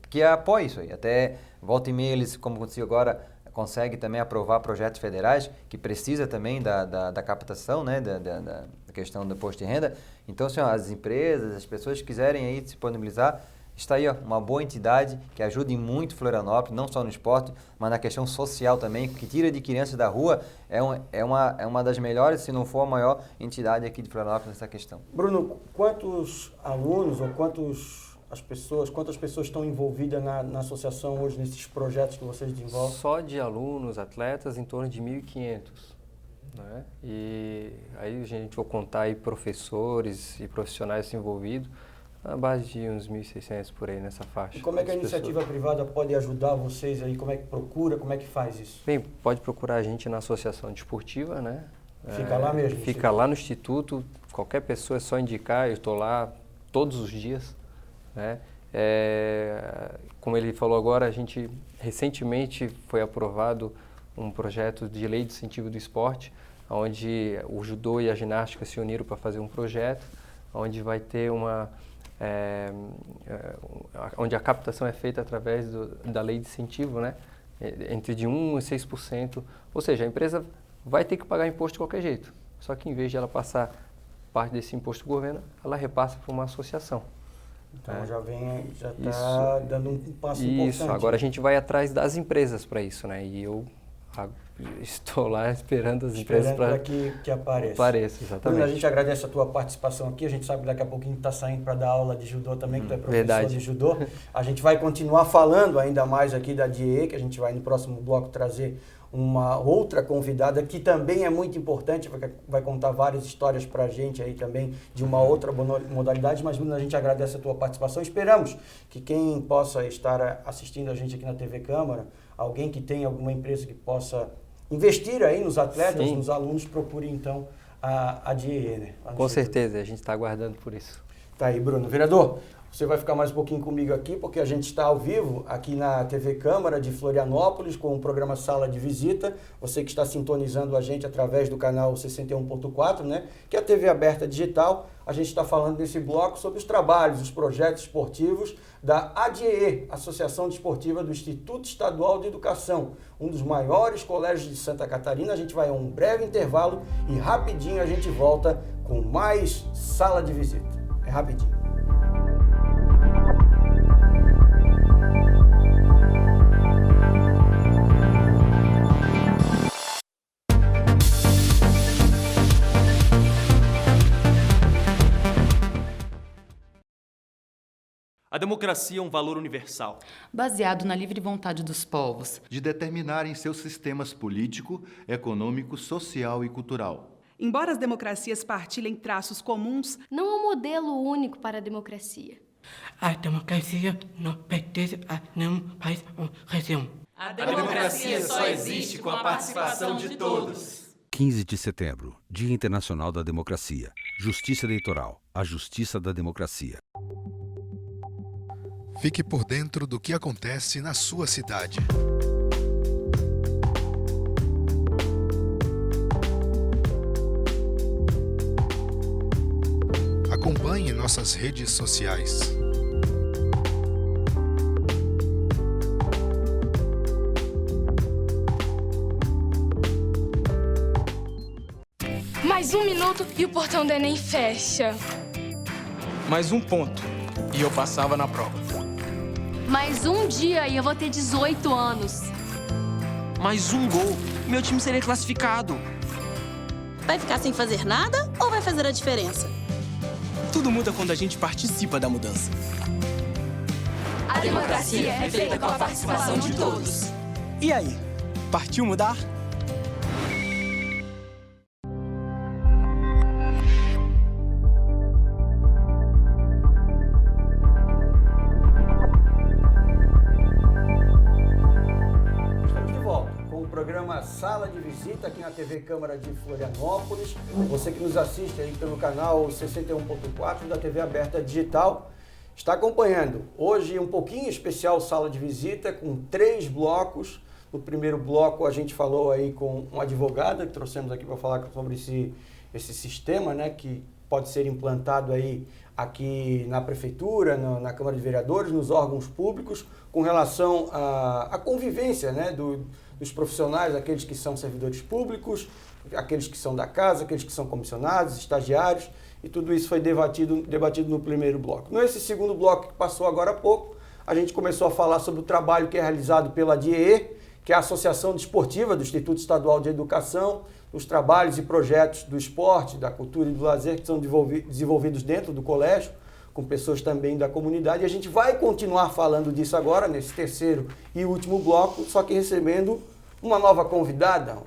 S2: que apoie isso aí. Até volta e meia eles, como aconteceu agora, consegue também aprovar projetos federais que precisa também da captação, né, da questão do imposto de renda. Então, assim, as empresas, as pessoas que quiserem aí se disponibilizar, está aí uma boa entidade que ajuda muito Florianópolis, não só no esporte, mas na questão social também, que tira de crianças da rua, é uma das melhores, se não for a maior entidade aqui de Florianópolis nessa questão.
S1: Bruno, quantos alunos ou quantas pessoas estão envolvidas na associação hoje, nesses projetos que vocês desenvolvem?
S6: Só de alunos, atletas, em torno de 1.500. Né? E aí a gente vai contar aí professores e profissionais envolvidos, na base de uns 1.600 por aí nessa faixa.
S1: E como é que a iniciativa privada pode ajudar vocês aí? Como é que procura? Como é que faz isso?
S6: Bem, pode procurar a gente na Associação Desportiva, né?
S1: Fica lá mesmo?
S6: Fica lá no Instituto, qualquer pessoa é só indicar, eu estou lá todos os dias, né? Como ele falou agora, a gente recentemente foi aprovado um projeto de lei de incentivo do esporte, onde o judô e a ginástica se uniram para fazer um projeto, onde vai ter onde a captação é feita através da lei de incentivo, né? Entre de 1% e 6%, ou seja, a empresa vai ter que pagar imposto de qualquer jeito, só que em vez de ela passar parte desse imposto do governo, ela repassa para uma associação.
S1: Então já está dando um passo importante.
S6: Isso, agora a gente vai atrás das empresas para isso, né? E eu estou lá esperando as empresas para
S1: que apareça.
S6: Exatamente.
S1: Bruno, a gente agradece a tua participação aqui. A gente sabe que daqui a pouquinho está saindo para dar aula de judô também, que tu é professor de judô. A gente vai continuar falando ainda mais aqui da DIE, que a gente vai no próximo bloco trazer uma outra convidada que também é muito importante, vai contar várias histórias para a gente aí também de uma outra modalidade, mas Bruno, a gente agradece a tua participação. Esperamos que quem possa estar assistindo a gente aqui na TV Câmara, alguém que tenha alguma empresa que possa investir aí nos atletas, nos alunos, procure então a DIE, né?
S6: Com certeza, a gente está aguardando por isso.
S1: Tá aí, Bruno. Vereador, você vai ficar mais um pouquinho comigo aqui, porque a gente está ao vivo aqui na TV Câmara de Florianópolis com o programa Sala de Visita. Você que está sintonizando a gente através do canal 61.4, né? Que é a TV aberta digital. A gente está falando nesse bloco sobre os trabalhos, os projetos esportivos da ADIE, Associação Desportiva do Instituto Estadual de Educação, um dos maiores colégios de Santa Catarina. A gente vai a um breve intervalo e rapidinho a gente volta com mais Sala de Visita. É rapidinho.
S7: A democracia é um valor universal,
S8: baseado na livre vontade dos povos,
S9: de determinarem seus sistemas político, econômico, social e cultural.
S10: Embora as democracias partilhem traços comuns,
S11: não há um modelo único para a democracia.
S12: A democracia não pertence a nenhum país ou região.
S13: A democracia só existe com a participação de todos.
S14: 15 de setembro, Dia Internacional da Democracia. Justiça Eleitoral, a justiça da democracia.
S15: Fique por dentro do que acontece na sua cidade. Acompanhe nossas redes sociais.
S16: Mais um minuto e o portão do Enem fecha.
S17: Mais um ponto e eu passava na prova.
S18: Mais um dia e eu vou ter 18 anos.
S17: Mais um gol, meu time seria classificado.
S19: Vai ficar sem fazer nada ou vai fazer a diferença?
S17: Tudo muda quando a gente participa da mudança.
S13: A democracia é feita com a participação de todos.
S17: E aí, partiu mudar?
S1: Sala de Visita aqui na TV Câmara de Florianópolis. Você que nos assiste aí pelo canal 61.4 da TV Aberta Digital está acompanhando. Hoje um pouquinho especial Sala de Visita com 3 blocos. No primeiro bloco a gente falou aí com uma advogada que trouxemos aqui para falar sobre esse sistema, né, que pode ser implantado aí aqui na Prefeitura, na Câmara de Vereadores, nos órgãos públicos, com relação à convivência, né, dos profissionais, aqueles que são servidores públicos, aqueles que são da casa, aqueles que são comissionados, estagiários, e tudo isso foi debatido no primeiro bloco. Nesse segundo bloco que passou agora há pouco, a gente começou a falar sobre o trabalho que é realizado pela ADIE, que é a Associação Desportiva do Instituto Estadual de Educação, os trabalhos e projetos do esporte, da cultura e do lazer que são desenvolvidos dentro do colégio, com pessoas também da comunidade. E a gente vai continuar falando disso agora, nesse terceiro e último bloco, só que recebendo uma nova convidada,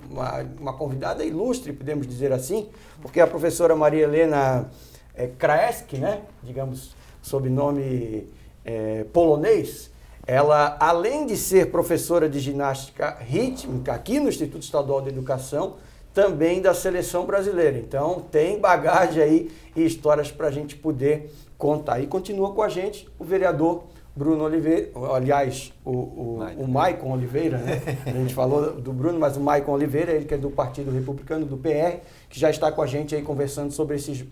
S1: uma convidada ilustre, podemos dizer assim, porque a professora Maria Helena Kraeski, né, digamos, sobrenome polonês, ela, além de ser professora de ginástica rítmica aqui no Instituto Estadual de Educação, também da seleção brasileira. Então, tem bagagem aí e histórias para a gente poder contar. E continua com a gente o vereador Bruno Oliveira, aliás, o Maicon Oliveira, né? A gente falou do Bruno, mas o Maicon Oliveira, ele que é do Partido Republicano, do PR, que já está com a gente aí conversando sobre esses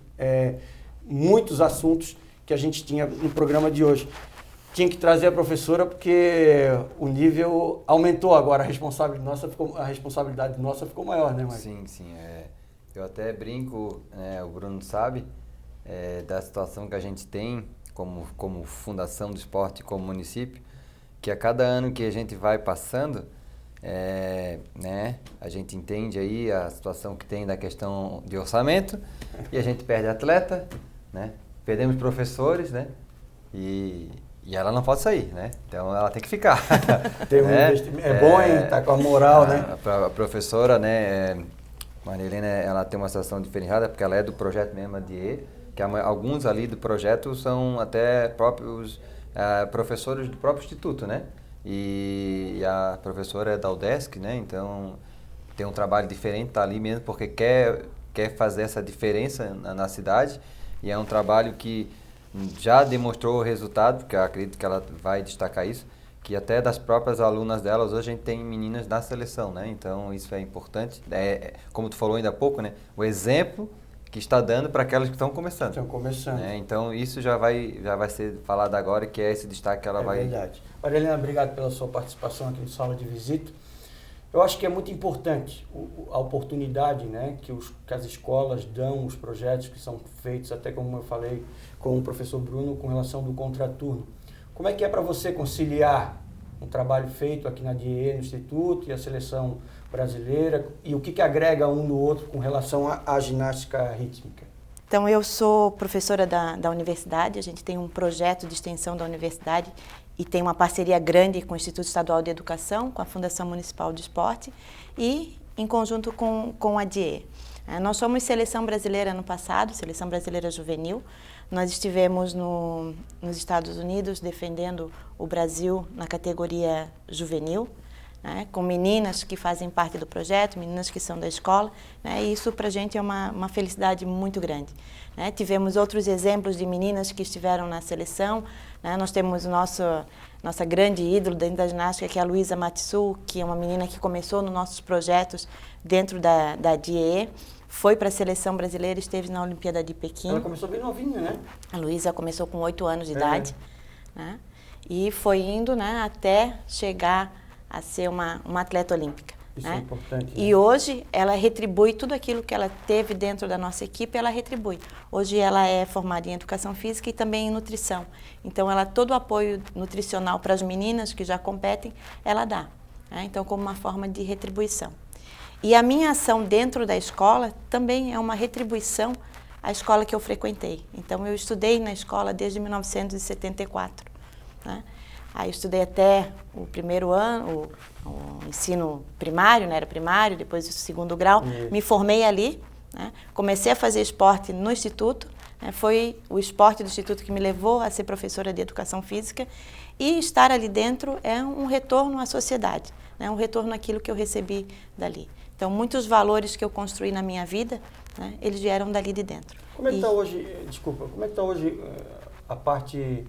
S1: muitos assuntos que a gente tinha no programa de hoje. Tinha que trazer a professora porque o nível aumentou agora, a responsabilidade nossa ficou maior, né, Maicon?
S2: Sim, sim. Eu até brinco, o Bruno sabe, da situação que a gente tem como Fundação do Esporte, como município, que a cada ano que a gente vai passando, a gente entende aí a situação que tem da questão de orçamento e a gente perde atleta, né? Perdemos professores, né? E ela não pode sair, né? Então ela tem que ficar.
S1: Tem um investimento. É bom, hein? Tá com a moral, né?
S2: A professora, né? Maria Helena, ela tem uma situação diferenciada porque ela é do projeto mesmo ADIE, que alguns ali do projeto são até próprios professores do próprio instituto, né? E a professora é da UDESC, né? Então tem um trabalho diferente, tá ali mesmo porque quer fazer essa diferença na cidade, e é um trabalho que já demonstrou o resultado, porque eu acredito que ela vai destacar isso, que até das próprias alunas delas, hoje a gente tem meninas na seleção, né? Então isso é importante. Como tu falou ainda há pouco, né? O exemplo que está dando para aquelas que estão começando.
S1: Estão começando.
S2: Então isso já vai ser falado agora, que é esse destaque que ela vai...
S1: É verdade. Marilena, obrigado pela sua participação aqui no Sala de Visita. Eu acho que é muito importante a oportunidade, né, que as escolas dão, os projetos que são feitos, até como eu falei com o professor Bruno, com relação do contraturno. Como é que é para você conciliar um trabalho feito aqui na DIE, no Instituto, e a seleção brasileira, e o que agrega um no outro com relação à ginástica rítmica?
S20: Então, eu sou professora da universidade, a gente tem um projeto de extensão da universidade e tem uma parceria grande com o Instituto Estadual de Educação, com a Fundação Municipal de Esporte e em conjunto com a DIE. Nós somos seleção brasileira no passado, seleção brasileira juvenil. Nós estivemos nos Estados Unidos defendendo o Brasil na categoria juvenil, né, com meninas que fazem parte do projeto, meninas que são da escola, né, e isso para a gente é uma felicidade muito grande. Né. Tivemos outros exemplos de meninas que estiveram na seleção, né, nós temos nossa grande ídolo dentro da ginástica, que é a Luísa Matsu, que é uma menina que começou nos nossos projetos dentro da DIE, foi para a seleção brasileira, esteve na Olimpíada de Pequim.
S1: Ela começou bem novinha, né?
S20: A Luísa começou com 8 anos de idade, né, e foi indo, né, até chegar a ser uma atleta olímpica.
S1: Isso
S20: né?
S1: é importante. Né?
S20: E hoje ela retribui tudo aquilo que ela teve dentro da nossa equipe, ela retribui. Hoje ela é formada em educação física e também em nutrição. Então todo o apoio nutricional para as meninas que já competem, ela dá. Né? Então como uma forma de retribuição. E a minha ação dentro da escola também é uma retribuição à escola que eu frequentei. Então eu estudei na escola desde 1974. Né? Aí eu estudei até o primeiro ano, o ensino primário, né? Era primário, depois o segundo grau. Me formei ali, né? Comecei a fazer esporte no Instituto. Né? Foi o esporte do Instituto que me levou a ser professora de educação física. E estar ali dentro é um retorno à sociedade, né? Um retorno àquilo que eu recebi dali. Então, muitos valores que eu construí na minha vida, né? Eles vieram dali de dentro.
S1: Como é que está hoje, como é que está hoje a parte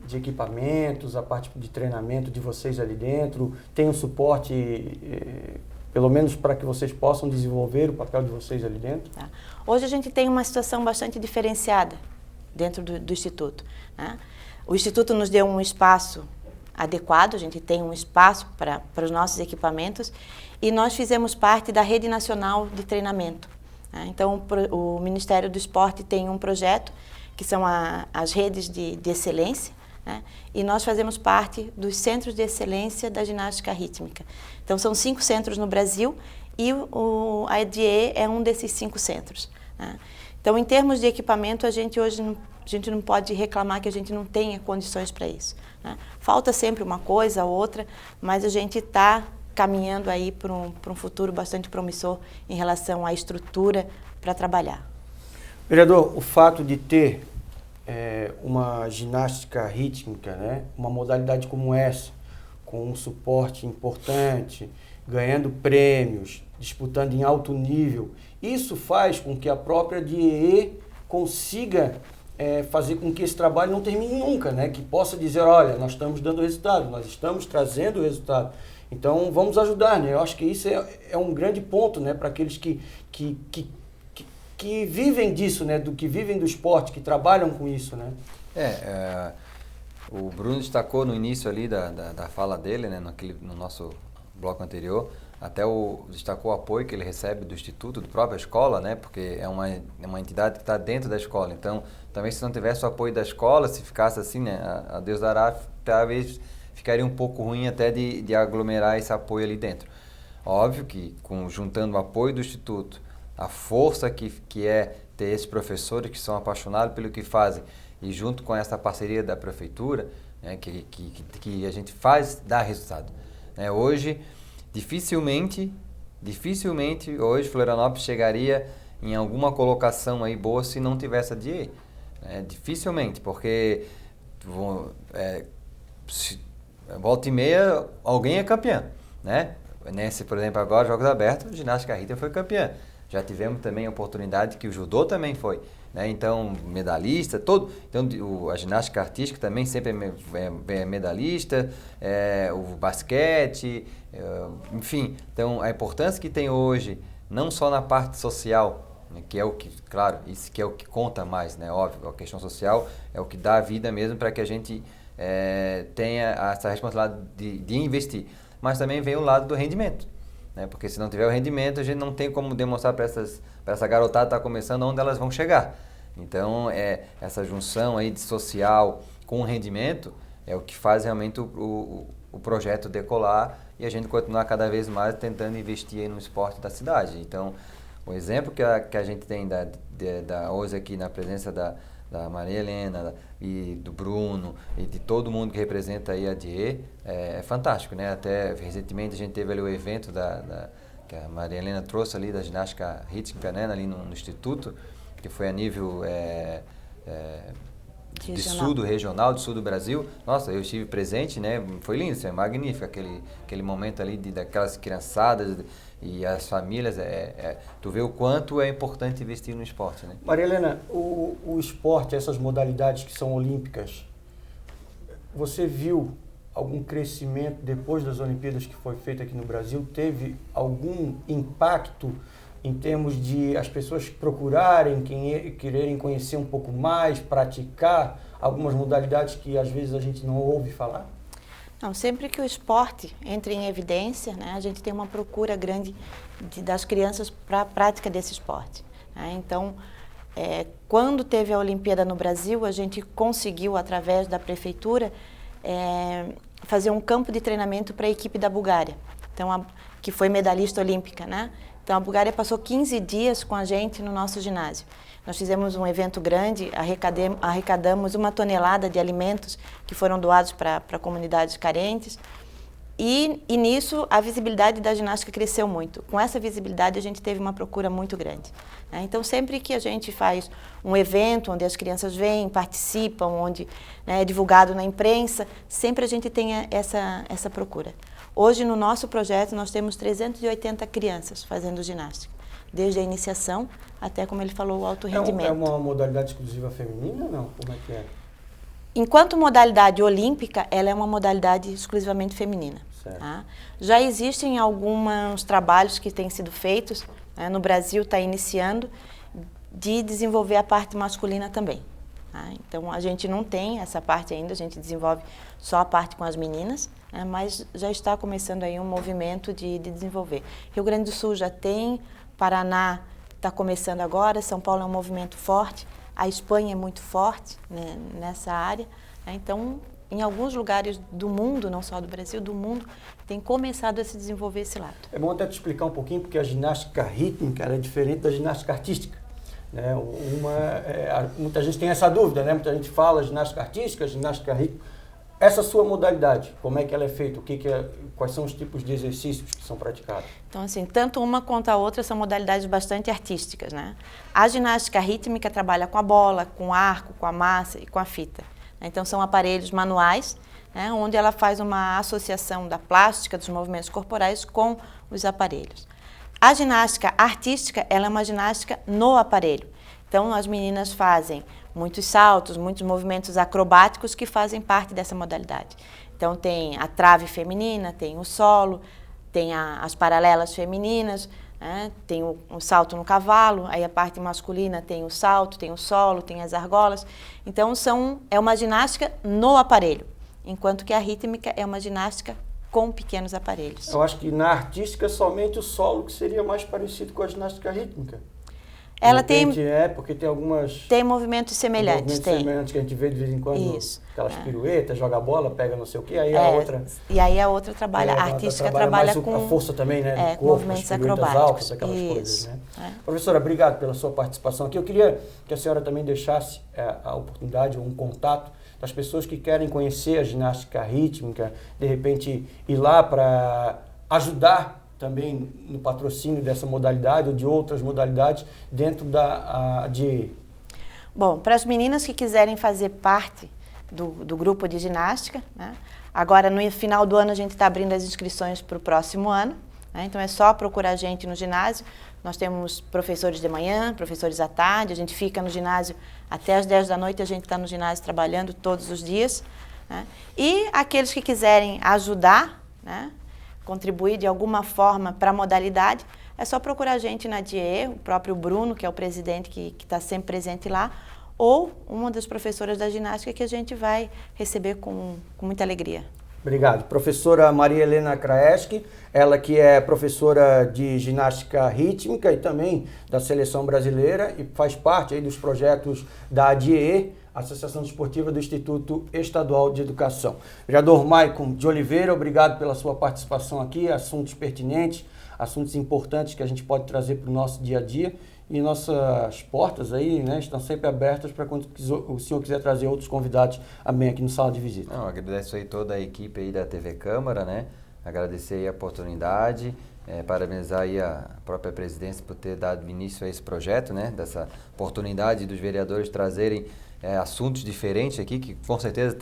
S1: de equipamentos, a parte de treinamento de vocês ali dentro? Tem um suporte, pelo menos para que vocês possam desenvolver o papel de vocês ali dentro?
S20: Tá. Hoje a gente tem uma situação bastante diferenciada dentro do Instituto. Né? O Instituto nos deu um espaço adequado, a gente tem um espaço para os nossos equipamentos e nós fizemos parte da Rede Nacional de Treinamento. Né? Então, o Ministério do Esporte tem um projeto que são as redes de excelência, né? E nós fazemos parte dos centros de excelência da ginástica rítmica. Então, são 5 centros no Brasil e a EDE é um desses 5 centros. Né? Então, em termos de equipamento, a gente não pode reclamar que a gente não tenha condições para isso. Né? Falta sempre uma coisa ou outra, mas a gente está caminhando aí para um futuro bastante promissor em relação à estrutura para trabalhar.
S1: Vereador, o fato de ter uma ginástica rítmica, né? Uma modalidade como essa, com um suporte importante, ganhando prêmios, disputando em alto nível, isso faz com que a própria DIE consiga fazer com que esse trabalho não termine nunca, né? Que possa dizer, olha, nós estamos dando resultado, nós estamos trazendo resultado. Então, vamos ajudar, né? Eu acho que isso é um grande ponto, né? Para aqueles que vivem disso, né? Que vivem do esporte, que trabalham com isso, né?
S2: O Bruno destacou no início ali da fala dele, né? No nosso bloco anterior, destacou o apoio que ele recebe do Instituto, da própria escola, né? Porque é uma entidade que está dentro da escola. Então, também se não tivesse o apoio da escola, se ficasse assim, né? A Deus dará, talvez ficaria um pouco ruim até de aglomerar esse apoio ali dentro. Óbvio que, juntando o apoio do Instituto, a força que é ter esses professores que são apaixonados pelo que fazem, e junto com essa parceria da prefeitura, né, que a gente faz dar resultado. Hoje, dificilmente hoje Florianópolis chegaria em alguma colocação aí boa se não tivesse a DIE. Dificilmente, porque volta e meia alguém é campeão. Né? Nesse, por exemplo, agora, Jogos Abertos, ginástica rítmica foi campeã. Já tivemos também a oportunidade que o judô também foi, né? Então, medalhista, todo. Então, a ginástica artística também sempre é medalhista, o basquete, enfim. Então, a importância que tem hoje, não só na parte social, né, que é o que, claro, isso que é o que conta mais, né? Óbvio, a questão social é o que dá a vida mesmo para que a gente tenha essa responsabilidade de investir. Mas também vem o lado do rendimento, né? Porque se não tiver o rendimento, a gente não tem como demonstrar para essa garotada que está começando onde elas vão chegar. Então, essa junção aí de social com rendimento é o que faz realmente o projeto decolar e a gente continuar cada vez mais tentando investir aí no esporte da cidade. Então, o exemplo que a gente tem hoje aqui na presença da Maria Helena e do Bruno e de todo mundo que representa aí a DIE é fantástico, né? Até recentemente a gente teve ali o evento que a Maria Helena trouxe ali da ginástica rítmica, né? Ali no Instituto, que foi a nível de regional, do sul do Brasil. Nossa, eu estive presente, né? Foi lindo, é magnífico aquele momento ali daquelas criançadas e as famílias. Tu vê o quanto é importante investir no esporte, né?
S1: Maria Helena, o esporte, essas modalidades que são olímpicas, você viu algum crescimento depois das Olimpíadas que foi feito aqui no Brasil? Teve algum impacto em termos de as pessoas procurarem, quererem conhecer um pouco mais, praticar algumas modalidades que às vezes a gente não ouve falar?
S20: Não, sempre que o esporte entra em evidência, né, a gente tem uma procura grande das crianças para a prática desse esporte, né? Então, quando teve a Olimpíada no Brasil, a gente conseguiu, através da prefeitura, fazer um campo de treinamento para a equipe da Bulgária, então, que foi medalhista olímpica, né? Então, a Bulgária passou 15 dias com a gente no nosso ginásio. Nós fizemos um evento grande, arrecadamos 1 tonelada de alimentos que foram doados para comunidades carentes. E nisso, a visibilidade da ginástica cresceu muito. Com essa visibilidade, a gente teve uma procura muito grande, né? Então, sempre que a gente faz um evento onde as crianças vêm, participam, onde, né, é divulgado na imprensa, sempre a gente tem essa procura. Hoje, no nosso projeto, nós temos 380 crianças fazendo ginástica, desde a iniciação até, como ele falou, o alto rendimento.
S1: É uma modalidade exclusiva feminina ou não? Como é que é?
S20: Enquanto modalidade olímpica, ela é uma modalidade exclusivamente feminina. Tá? Já existem alguns trabalhos que têm sido feitos, né? No Brasil está iniciando, de desenvolver a parte masculina também. Tá? Então, a gente não tem essa parte ainda, a gente desenvolve só a parte com as meninas, né? Mas já está começando aí um movimento de desenvolver. Rio Grande do Sul já tem, Paraná está começando agora, São Paulo é um movimento forte, a Espanha é muito forte, né, nessa área, né? Então, em alguns lugares do mundo, não só do Brasil, do mundo, tem começado a se desenvolver esse lado. É
S1: bom até te explicar um pouquinho, porque a ginástica rítmica ela é diferente da ginástica artística, né? Muita gente tem essa dúvida, né? Muita gente fala ginástica artística, ginástica rítmica. Essa sua modalidade, como é que ela é feita? Quais são os tipos de exercícios que são praticados?
S20: Então, assim, tanto uma quanto a outra são modalidades bastante artísticas, né? A ginástica rítmica trabalha com a bola, com o arco, com a massa e com a fita. Então, são aparelhos manuais, né, onde ela faz uma associação da plástica, dos movimentos corporais com os aparelhos. A ginástica artística, ela é uma ginástica no aparelho. Então, as meninas fazem muitos saltos, muitos movimentos acrobáticos que fazem parte dessa modalidade. Então, tem a trave feminina, tem o solo, tem as paralelas femininas, né? Tem o salto no cavalo, aí a parte masculina tem o salto, tem o solo, tem as argolas. Então, é uma ginástica no aparelho, enquanto que a rítmica é uma ginástica com pequenos aparelhos.
S1: Eu acho que na artística somente o solo que seria mais parecido com a ginástica rítmica.
S20: Ela tem...
S1: porque tem algumas...
S20: Tem movimentos semelhantes,
S1: semelhantes que a gente vê de vez em quando.
S20: Isso.
S1: Aquelas piruetas, joga a bola, pega não sei o quê, aí a outra...
S20: E aí a outra trabalha, a artística trabalha com...
S1: a força também, né? Do corpo,
S20: movimentos acrobáticos.
S1: Altas, aquelas coisas, né? Professora, obrigado pela sua participação aqui. Eu queria que a senhora também deixasse a oportunidade, um contato das pessoas que querem conhecer a ginástica rítmica, de repente ir lá para ajudar também no patrocínio dessa modalidade ou de outras modalidades dentro da DIE.
S20: Bom, para as meninas que quiserem fazer parte do grupo de ginástica, né? Agora no final do ano a gente está abrindo as inscrições para o próximo ano, né? Então é só procurar a gente no ginásio. Nós temos professores de manhã, professores à tarde, a gente fica no ginásio até as 10 da noite, a gente está no ginásio trabalhando todos os dias, né? E aqueles que quiserem ajudar, né, contribuir de alguma forma para a modalidade, é só procurar a gente na DIE, o próprio Bruno, que é o presidente que está sempre presente lá, ou uma das professoras da ginástica que a gente vai receber com muita alegria.
S1: Obrigado. Professora Maria Helena Kraeski, ela que é professora de ginástica rítmica e também da Seleção Brasileira e faz parte aí dos projetos da ADIE, Associação Desportiva do Instituto Estadual de Educação. Vereador Maicon de Oliveira, obrigado pela sua participação aqui, assuntos pertinentes, assuntos importantes que a gente pode trazer para o nosso dia a dia. E nossas portas aí, né, estão sempre abertas para quando o senhor quiser trazer outros convidados também aqui no Sala de Visita.
S2: Não, agradeço aí toda a equipe aí da TV Câmara, né? Agradecer aí a oportunidade, parabenizar aí a própria presidência por ter dado início a esse projeto, né? Dessa oportunidade dos vereadores trazerem assuntos diferentes aqui, que com certeza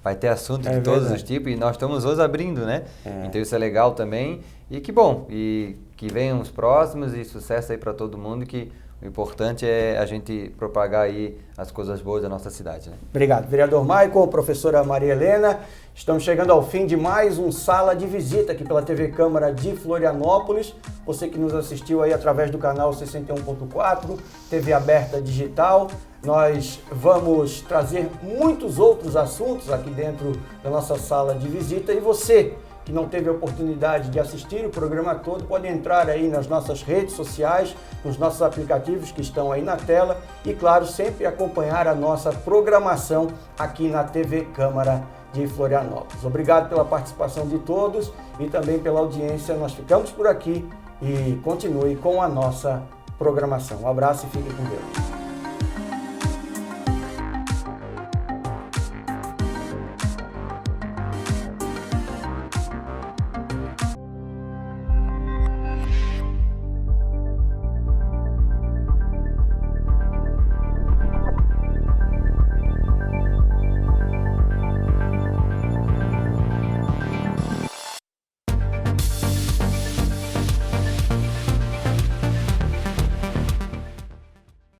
S2: vai ter assuntos de todos os tipos, e nós estamos hoje abrindo, né? Então isso é legal também, e que bom, e que venham os próximos, e sucesso aí para todo mundo, que o importante é a gente propagar aí as coisas boas da nossa cidade, né?
S1: Obrigado. Vereador Maicon, professora Maria Helena, estamos chegando ao fim de mais um Sala de Visita aqui pela TV Câmara de Florianópolis. Você que nos assistiu aí através do canal 61.4, TV aberta digital, nós vamos trazer muitos outros assuntos aqui dentro da nossa Sala de Visita, e você que não teve a oportunidade de assistir o programa todo, pode entrar aí nas nossas redes sociais, nos nossos aplicativos que estão aí na tela e, claro, sempre acompanhar a nossa programação aqui na TV Câmara de Florianópolis. Obrigado pela participação de todos e também pela audiência. Nós ficamos por aqui e continue com a nossa programação. Um abraço e fique com Deus.